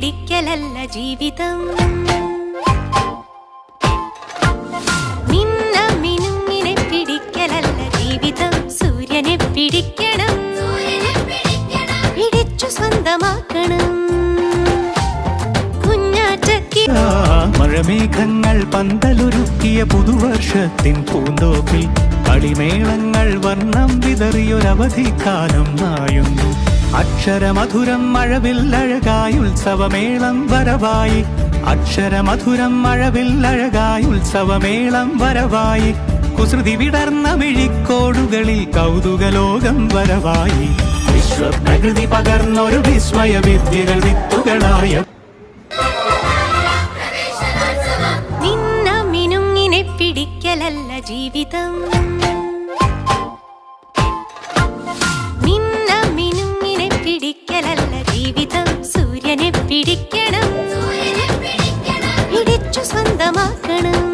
പിടിക്കലല്ല ജീവിതം. മിന്ന മിനുങ്ങിനെ പിടിക്കലല്ല ജീവിതം. സൂര്യനെ പിടിക്കണം, പിടിച്ചു സ്വന്തമാക്കണം. മഴമേഘങ്ങൾ പന്തലൊരുക്കിയ പുതുവർഷത്തിൻ പൂന്തോപ്പിൽ കളിമേളങ്ങൾ വർണ്ണം വിതറിയൊരവധിക്കാലം നായുന്നു. അക്ഷരമധുരം മഴവില്ലഴകായി ഉത്സവമേളം വരവായി. അക്ഷരമധുരം മഴവില്ലഴകായി ഉത്സവമേളം വരവായി. കുസൃതി വിടർന്ന മിഴിക്കോടുകളിൽ കൗതുകലോകം വരവായി. വിശ്വപ്രകൃതി പകർന്നൊരു വിസ്മയ വിദ്യകൾ വിത്തുകളായ മിന്ന മിനുങ്ങിനെ പിടിക്കലല്ല ജീവിതം. മിന്ന മിനുങ്ങിനെ പിടിക്കലല്ല ജീവിതം. സൂര്യനെ പിടിക്കണം, പിടിച്ചു സ്വന്തമാക്കണം.